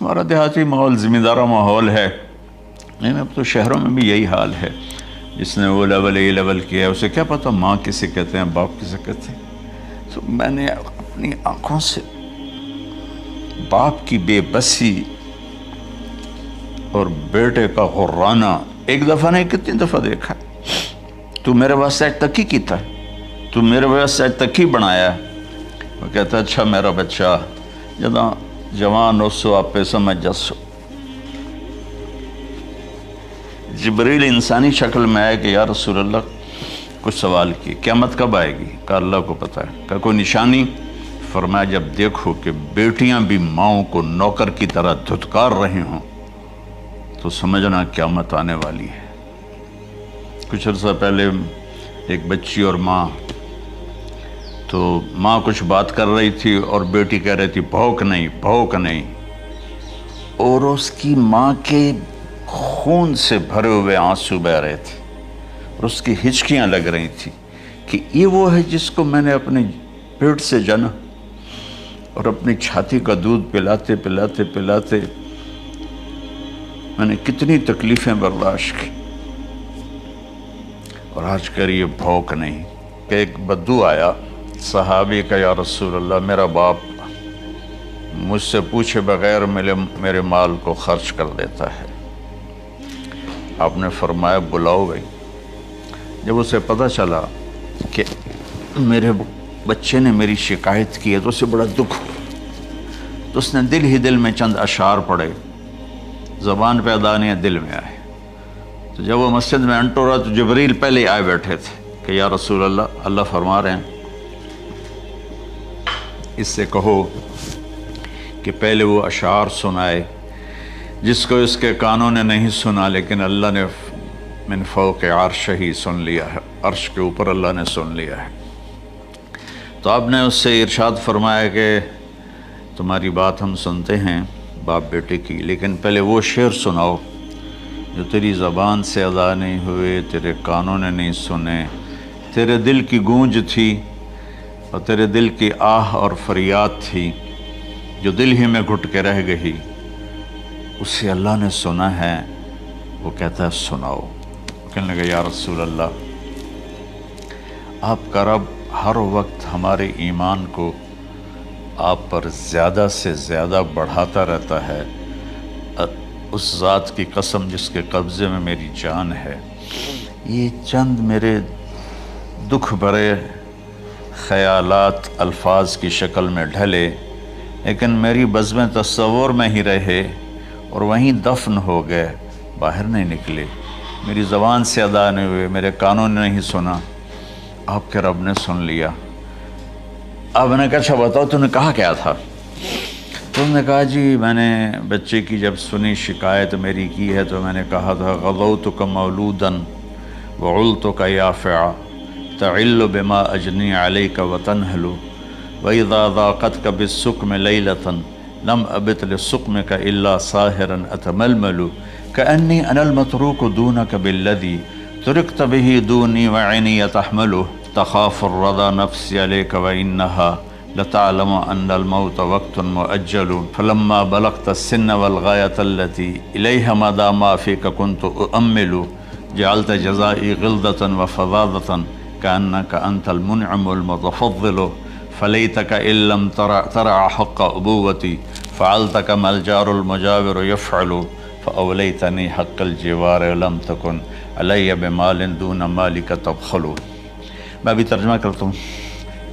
ہمارا دیہاتی ماحول زمیندارہ ماحول ہے، نہیں اب تو شہروں میں بھی یہی حال ہے۔ جس نے وہ لیول اے لیول کیا ہے اسے کیا پتہ ماں کسے کہتے ہیں، باپ کسے کہتے ہیں۔ تو میں نے اپنی آنکھوں سے باپ کی بے بسی اور بیٹے کا غرانہ ایک دفعہ نہیں کتنی دفعہ دیکھا۔ تو میرے واسطے آج تک ہی کیتا ہے، تو میرے واسطے آج تک ہی بنایا ہے۔ وہ کہتا ہے اچھا میرا بچہ جداں جوان ہو سو آپ پہ سمجھ جسو۔ جبریل انسانی شکل میں آئے کہ یا رسول اللہ کچھ سوال کی، قیامت کب آئے گی؟ کہا اللہ کو پتہ ہے۔ کہا کوئی نشانی؟ فرمایا جب دیکھو کہ بیٹیاں بھی ماؤں کو نوکر کی طرح دھتکار رہی ہوں تو سمجھنا قیامت آنے والی ہے۔ کچھ عرصہ پہلے ایک بچی اور ماں، تو ماں کچھ بات کر رہی تھی اور بیٹی کہہ رہی تھی بھوک نہیں بھوک نہیں، اور اس کی ماں کے خون سے بھرے ہوئے آنسو بہہ رہے تھے اور اس کی ہچکیاں لگ رہی تھی کہ یہ وہ ہے جس کو میں نے اپنے پیٹ سے جنا اور اپنی چھاتی کا دودھ پلاتے پلاتے پلاتے میں نے کتنی تکلیفیں برداشت کی، اور آج کر یہ بھوک نہیں۔ کہ ایک بدو آیا صحابی کا، یا رسول اللہ میرا باپ مجھ سے پوچھے بغیر میرے مال کو خرچ کر دیتا ہے۔ آپ نے فرمایا بلاؤ گئی۔ جب اسے پتہ چلا کہ میرے بچے نے میری شکایت کی ہے تو اسے بڑا دکھ ہوا، تو اس نے دل ہی دل میں چند اشعار پڑھے، زبان پہ ادا نہیں دل میں آئے۔ تو جب وہ مسجد میں انٹر رہا تو جبریل پہلے آئے بیٹھے تھے کہ یا رسول اللہ اللہ فرما رہے ہیں اس سے کہو کہ پہلے وہ اشعار سنائے جس کو اس کے کانوں نے نہیں سنا، لیکن اللہ نے من فوق عرش ہی سن لیا ہے، عرش کے اوپر اللہ نے سن لیا ہے۔ تو آپ نے اس سے ارشاد فرمایا کہ تمہاری بات ہم سنتے ہیں باپ بیٹے کی، لیکن پہلے وہ شعر سناؤ جو تیری زبان سے ادا نہیں ہوئے، تیرے کانوں نے نہیں سنے، تیرے دل کی گونج تھی اور تیرے دل کی آہ اور فریاد تھی جو دل ہی میں گھٹ کے رہ گئی، اسے اللہ نے سنا ہے۔ وہ کہتا ہے سناؤ۔ کہنے لگا یا رسول اللہ آپ کا رب ہر وقت ہمارے ایمان کو آپ پر زیادہ سے زیادہ بڑھاتا رہتا ہے، اس ذات کی قسم جس کے قبضے میں میری جان ہے۔ یہ چند میرے دکھ بھرے خیالات الفاظ کی شکل میں ڈھلے، لیکن میری بزم تصور میں ہی رہے اور وہیں دفن ہو گئے، باہر نہیں نکلے، میری زبان سے ادا نہیں ہوئے، میرے کانوں نے نہیں سنا، آپ کے رب نے سن لیا۔ اب نے کہا اچھا بتاؤ تو نے کہا کیا تھا؟ تو انہوں نے کہا جی میں نے بچے کی جب سنی شکایت میری کی ہے تو میں نے کہا تھا غضوتک مولودا وعلتک یافعا تعل بما اجنی علیک وتنہل وَإِذَا ذَاقَتْكَ بِالسُّقْمِ لَيْلَةً لَمْ أَبِتْ لِلسُّقْمِكَ إِلَّا صَاهِرًا أَتَمَلْمَلُ كَأَنِّي أَنَا الْمَتْرُوكُ دُونَكَ بِالَّذِي تُرِكْتَ بِهِ دُونِي وَعِنِي تَحْمَلُهُ تَخَافُ الرَّضَى نَفْسِي عَلَيْكَ وَإِنَّهَا لَتَعْلَمُ أَنَّ الْمَوْتَ وَقْتٌ مُؤَجَّلٌ فَلَمَّا بَلَغْتَ السِّنَّ وَالْغَايَةَ الَّتِي إِلَيْهَا مَدَى مَا فِيكَ كُنْتُ أُؤَمِّلُ جَعَلْتَ جَزَائِي غِلْظَةً وَفَظَاظَةً كَأَنَّكَ أَنْتَ الْمُنْعِمُ الْمُتَفَضِّلُ فَلَيْتَكَ إِن لَّمْ تَرَعَ حَقَّ أُبُوَّتِي فَعَلْتَ كَمَا الْجَارُ الْمُجَاوِرُ يَفْعَلُ فَأَوْلَيْتَنِي حَقَّ الْجِوَارِ وَلَمْ تَكُنْ عَلَيَّ بِمَالٍ دُونَ مَالِكَ تَبْخَلُ۔ میں بھی ترجمہ کرتا ہوں۔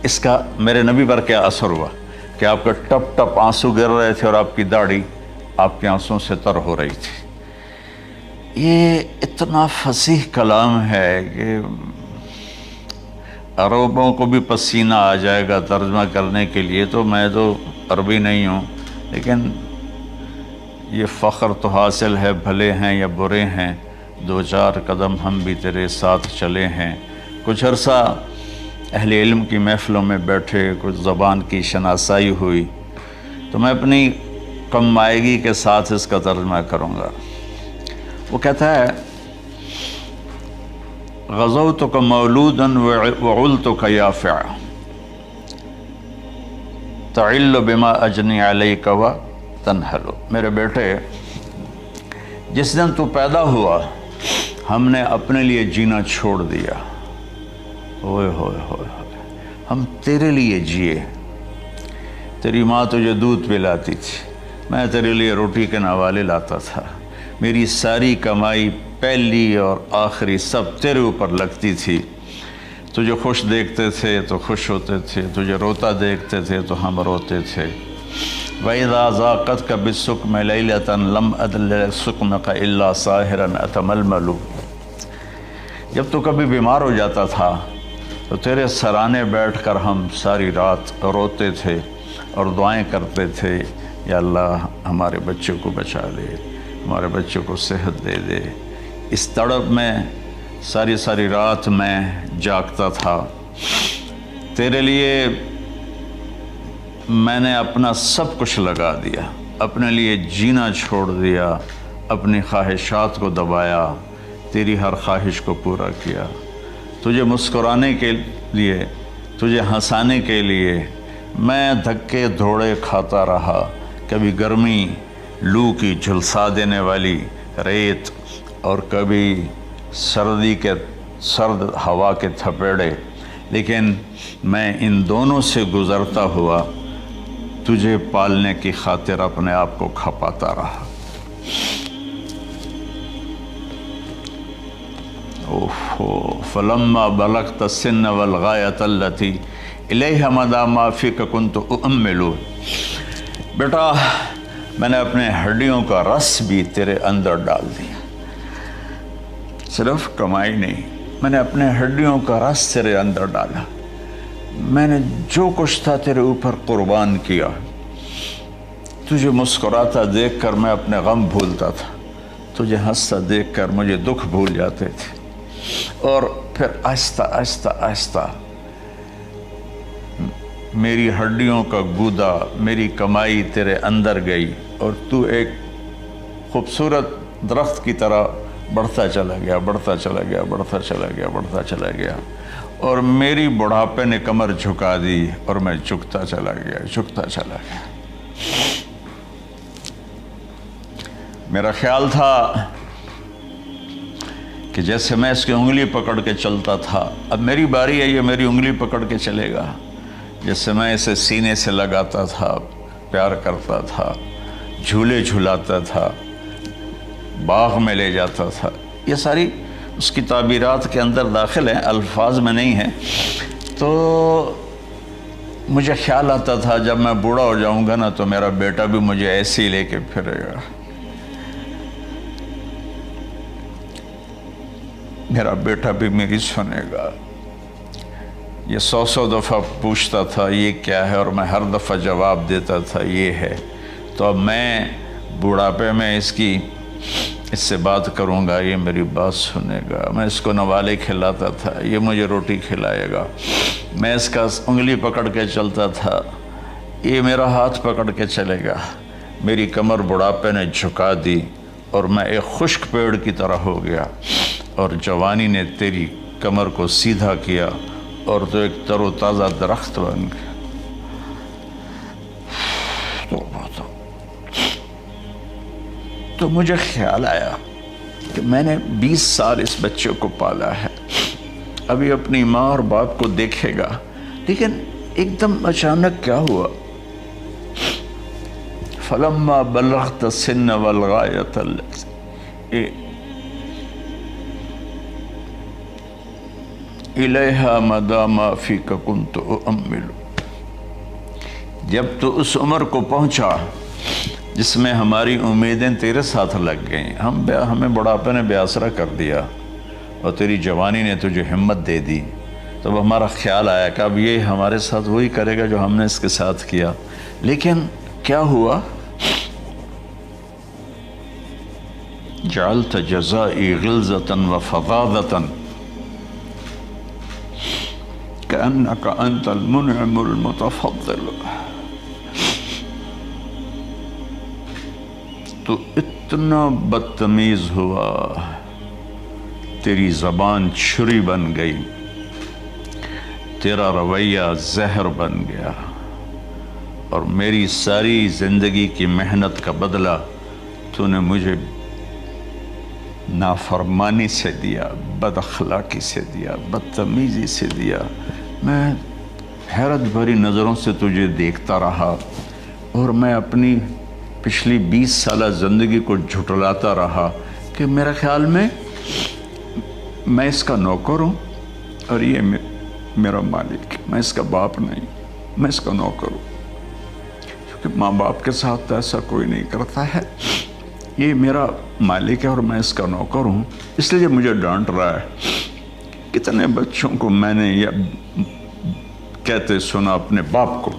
اس کا میرے نبی پر کیا اثر ہوا کہ آپ کے ٹپ ٹپ آنسو گر رہے تھے اور آپ کی داڑھی آپ کے آنسوں سے تر ہو رہی تھی۔ یہ اتنا فصیح کلام ہے کہ عربوں کو بھی پسینہ آ جائے گا ترجمہ کرنے کے لیے، تو میں تو عربی نہیں ہوں، لیکن یہ فخر تو حاصل ہے، بھلے ہیں یا برے ہیں دو چار قدم ہم بھی تیرے ساتھ چلے ہیں۔ کچھ عرصہ اہل علم کی محفلوں میں بیٹھے، کچھ زبان کی شناسائی ہوئی، تو میں اپنی کم مائگی کے ساتھ اس کا ترجمہ کروں گا۔ وہ کہتا ہے غزوتک مولودا وعلتک یافعا تعل بما اجنی علیک وتنہل تنحل، میرے بیٹے جس دن تو پیدا ہوا ہم نے اپنے لیے جینا چھوڑ دیا، ہوئے ہوئے ہوئے ہوئے، ہم تیرے لیے جیے۔ تیری ماں تجھے دودھ پلاتی تھی، میں تیرے لیے روٹی کے نوالے لاتا تھا، میری ساری کمائی پہلی اور آخری سب تیرے اوپر لگتی تھی۔ تجھے خوش دیکھتے تھے تو خوش ہوتے تھے، تجھے روتا دیکھتے تھے تو ہم روتے تھے۔ وَإِذَا ذَاقَتْكَ بِالسُّقْمِ لَيْلَةً لَمْ أَدْلِ سُقْمَكَ إِلَّا سَاهِرًا أَتَمَلْمَلُ۔ جب تو کبھی بیمار ہو جاتا تھا تو تیرے سرانے بیٹھ کر ہم ساری رات روتے تھے اور دعائیں کرتے تھے، یا اللہ ہمارے بچوں کو بچا لے، ہمارے بچوں کو صحت دے دے۔ اس تڑپ میں ساری رات میں جاگتا تھا، تیرے لیے میں نے اپنا سب کچھ لگا دیا، اپنے لیے جینا چھوڑ دیا، اپنی خواہشات کو دبایا، تیری ہر خواہش کو پورا کیا۔ تجھے مسکرانے کے لیے، تجھے ہنسانے کے لیے میں دھکے دھوڑے کھاتا رہا، کبھی گرمی لو کی جھلسا دینے والی ریت اور کبھی سردی کے سرد ہوا کے تھپیڑے، لیکن میں ان دونوں سے گزرتا ہوا تجھے پالنے کی خاطر اپنے آپ کو کھپاتا رہا۔ فلما بلغت السن والغایۃ التی الیہ مدی ما فیک کنت اؤمل۔ بیٹا میں نے اپنے ہڈیوں کا رس بھی تیرے اندر ڈال دیا، صرف کمائی نہیں، میں نے اپنے ہڈیوں کا رس تیرے اندر ڈالا، میں نے جو کچھ تھا تیرے اوپر قربان کیا۔ تجھے مسکراتا دیکھ کر میں اپنے غم بھولتا تھا، تجھے ہنستا دیکھ کر مجھے دکھ بھول جاتے تھے، اور پھر آہستہ آہستہ آہستہ میری ہڈیوں کا گودا، میری کمائی تیرے اندر گئی، اور تو ایک خوبصورت درخت کی طرح بڑھتا چلا گیا، بڑھتا چلا گیا، بڑھتا چلا گیا، بڑھتا چلا گیا، اور میری بڑھاپے نے کمر جھکا دی اور میں جھکتا چلا گیا، جھکتا چلا گیا۔ میرا خیال تھا کہ جیسے میں اس کی انگلی پکڑ کے چلتا تھا، اب میری باری ہے، یہ میری انگلی پکڑ کے چلے گا۔ جیسے میں اسے سینے سے لگاتا تھا، پیار کرتا تھا، جھولے جھلاتا تھا، باغ میں لے جاتا تھا، یہ ساری اس کی تعبیرات کے اندر داخل ہیں، الفاظ میں نہیں ہیں۔ تو مجھے خیال آتا تھا جب میں بوڑھا ہو جاؤں گا نا تو میرا بیٹا بھی مجھے ایسے ہی لے کے پھرے گا، میرا بیٹا بھی میری سنے گا۔ یہ 100 دفعہ پوچھتا تھا یہ کیا ہے، اور میں ہر دفعہ جواب دیتا تھا یہ ہے۔ تو اب میں بوڑھاپے میں اس سے بات کروں گا، یہ میری بات سنے گا۔ میں اس کو نوالے کھلاتا تھا، یہ مجھے روٹی کھلائے گا۔ میں اس کا انگلی پکڑ کے چلتا تھا، یہ میرا ہاتھ پکڑ کے چلے گا۔ میری کمر بڑھاپے نے جھکا دی اور میں ایک خشک پیڑ کی طرح ہو گیا، اور جوانی نے تیری کمر کو سیدھا کیا اور تو ایک تر و تازہ درخت بن گیا۔ تو مجھے خیال آیا کہ میں نے 20 سال اس بچے کو پالا ہے، ابھی اپنی ماں اور باپ کو دیکھے گا، لیکن ایک دم اچانک کیا ہوا؟ فلما بلغت السن والغایۃ التی الیہا مدی ما فیک کنت اؤمل۔ جب تو اس عمر کو پہنچا جس میں ہماری امیدیں تیرے ساتھ لگ گئیں، ہمیں بڑھاپے نے بے آسرا کر دیا اور تیری جوانی نے تجھے ہمت دے دی، تب ہمارا خیال آیا کہ اب یہ ہمارے ساتھ وہی کرے گا جو ہم نے اس کے ساتھ کیا۔ لیکن کیا ہوا؟ جعلت جزائی غلظۃ وفظاظۃ کأنک انت المنعم المتفضل۔ تو اتنا بدتمیز ہوا، تیری زبان چھری بن گئی، تیرا رویہ زہر بن گیا، اور میری ساری زندگی کی محنت کا بدلہ تو نے مجھے نافرمانی سے دیا، بد اخلاقی سے دیا، بدتمیزی سے دیا۔ میں حیرت بھری نظروں سے تجھے دیکھتا رہا اور میں اپنی پچھلی 20 سالہ زندگی کو جھٹلاتا رہا کہ میرے خیال میں اس کا نوکر ہوں اور یہ میرا مالک، میں اس کا باپ نہیں، میں اس کا نوکر ہوں، کیونکہ ماں باپ کے ساتھ ایسا کوئی نہیں کرتا ہے، یہ میرا مالک ہے اور میں اس کا نوکر ہوں، اس لیے مجھے ڈانٹ رہا ہے۔ کتنے بچوں کو میں نے یہ کہتے سنا اپنے باپ کو،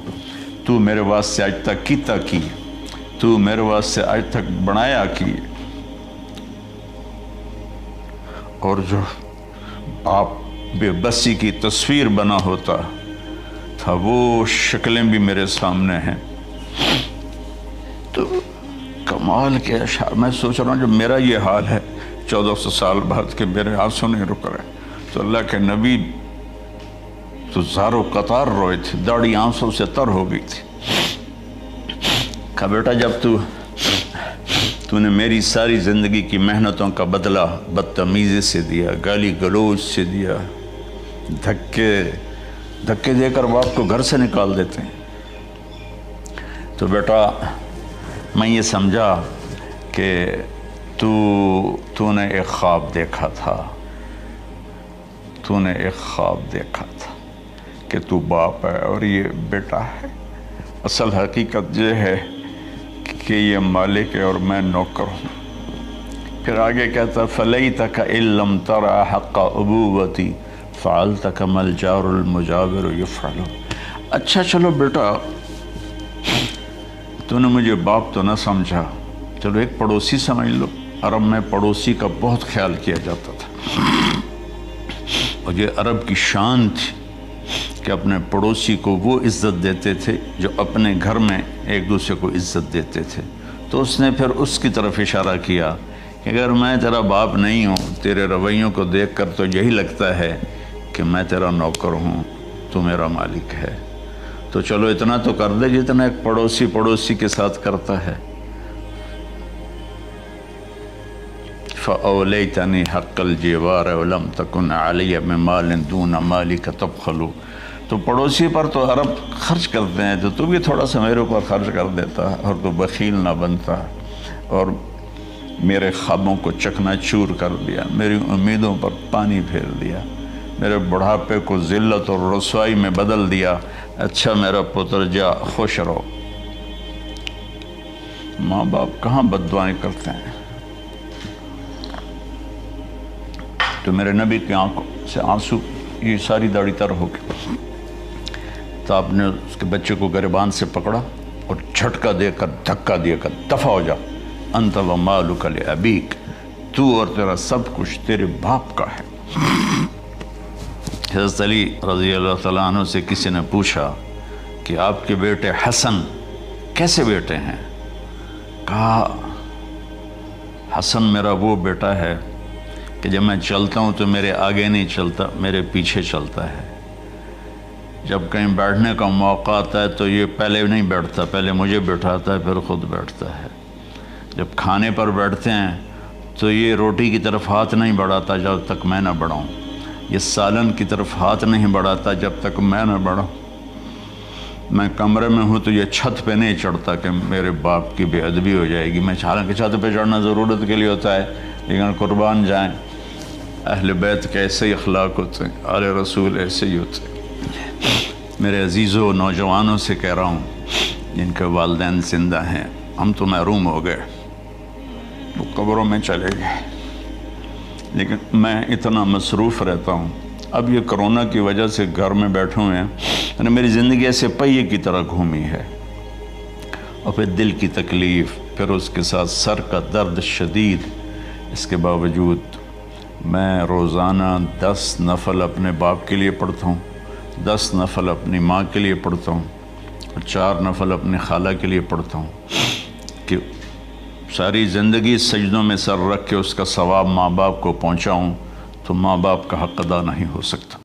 تو میرے واسطے آج تک کیتا کی، تو میرے واسطے آج تک بنایا کی، اور جو باپ بے بسی کی تصویر بنا ہوتا تھا وہ شکلیں بھی میرے سامنے ہیں۔ تو کمال کے اشعار میں سوچ رہا ہوں جو میرا یہ حال ہے 1400 سال بعد کہ میرے آنسو نہیں رک رہے، تو اللہ کے نبی تو زارو قطار روئے تھے، داڑھی آنسوں سے تر ہو گئی تھی۔ کہا بیٹا جب تو نے میری ساری زندگی کی محنتوں کا بدلہ بدتمیزی سے دیا، گالی گلوچ سے دیا، دھکے دے کر باپ کو گھر سے نکال دیتے ہیں، تو بیٹا میں یہ سمجھا کہ تو نے ایک خواب دیکھا تھا، تو نے ایک خواب دیکھا تھا کہ تو باپ ہے اور یہ بیٹا ہے۔ اصل حقیقت یہ ہے کہ یہ مالک ہے اور میں نوکر ہوں۔ پھر آگے کہتا فَلَيْتَكَ إِن لَمْ تَرَ حَقَّ أُبُوَّتِي فَعَلْتَ كَمَا الْجَارُ الْمُجَاوِرُ يَفْعَلُ۔ اچھا چلو بیٹا تو نے مجھے باپ تو نہ سمجھا، چلو ایک پڑوسی سمجھ لو۔ عرب میں پڑوسی کا بہت خیال کیا جاتا تھا، اور یہ عرب کی شان تھی کہ اپنے پڑوسی کو وہ عزت دیتے تھے جو اپنے گھر میں ایک دوسرے کو عزت دیتے تھے۔ تو اس نے پھر اس کی طرف اشارہ کیا کہ اگر میں تیرا باپ نہیں ہوں، تیرے رویوں کو دیکھ کر تو یہی لگتا ہے کہ میں تیرا نوکر ہوں، تو میرا مالک ہے، تو چلو اتنا تو کر دے جتنا ایک پڑوسی کے ساتھ کرتا ہے۔ فَأَوْلَيْتَنِي حَقَّ الْجِوَارِ وَلَمْ تَكُنْ عَلَيَّ بِمَالٍ دُونَ مَالِكَ تَبْخَلُ۔ تو پڑوسی پر تو عرب خرچ کرتے ہیں، تو بھی تھوڑا سا میرے اوپر خرچ کر دیتا اور تو بخیل نہ بنتا، اور میرے خوابوں کو چکنا چور کر دیا، میری امیدوں پر پانی پھیر دیا، میرے بڑھاپے کو ذلت اور رسوائی میں بدل دیا۔ اچھا میرا پتر جا خوش رہو۔ ماں باپ کہاں بد دعائیں کرتے ہیں؟ تو میرے نبی کی آنکھوں سے آنسو، یہ ساری داڑھی تر ہو گئی، تو آپ نے اس کے بچے کو گریبان سے پکڑا اور جھٹکا دے کر دھکا دے کر دفع ہو جا، انت و مالک لابیک، تو اور تیرا سب کچھ تیرے باپ کا ہے۔ حضرت علی رضی اللہ تعالیٰ عنہ سے کسی نے پوچھا کہ آپ کے بیٹے حسن کیسے بیٹے ہیں؟ کہا حسن میرا وہ بیٹا ہے کہ جب میں چلتا ہوں تو میرے آگے نہیں چلتا، میرے پیچھے چلتا ہے۔ جب کہیں بیٹھنے کا موقع آتا ہے تو یہ پہلے نہیں بیٹھتا، پہلے مجھے بٹھاتا ہے پھر خود بیٹھتا ہے۔ جب کھانے پر بیٹھتے ہیں تو یہ روٹی کی طرف ہاتھ نہیں بڑھاتا جب تک میں نہ بڑھاؤں، یہ سالن کی طرف ہاتھ نہیں بڑھاتا جب تک میں نہ بڑھاؤں۔ میں کمرے میں ہوں تو یہ چھت پہ نہیں چڑھتا کہ میرے باپ کی بے ادبی ہو جائے گی۔ میں حالانکہ چھت پہ چڑھنا ضرورت کے لیے ہوتا ہے، لیکن قربان جائیں اہل بیت کے ایسے ہی اخلاق ہوتے ہیں، آل رسول ایسے ہی ہوتے ہیں۔ میرے عزیزوں نوجوانوں سے کہہ رہا ہوں جن کے والدین زندہ ہیں، ہم تو محروم ہو گئے، وہ قبروں میں چلے گئے، لیکن میں اتنا مصروف رہتا ہوں۔ اب یہ کرونا کی وجہ سے گھر میں بیٹھے ہوئے ہیں، میری زندگی ایسے پہیے کی طرح گھومی ہے، اور پھر دل کی تکلیف، پھر اس کے ساتھ سر کا درد شدید۔ اس کے باوجود میں روزانہ 10 نفل اپنے باپ کے لیے پڑھتا ہوں، 10 نفل اپنی ماں کے لیے پڑھتا ہوں، اور 4 نفل اپنی خالہ کے لیے پڑھتا ہوں، کہ ساری زندگی سجدوں میں سر رکھ کے اس کا ثواب ماں باپ کو پہنچاؤں، تو ماں باپ کا حق ادا نہیں ہو سکتا۔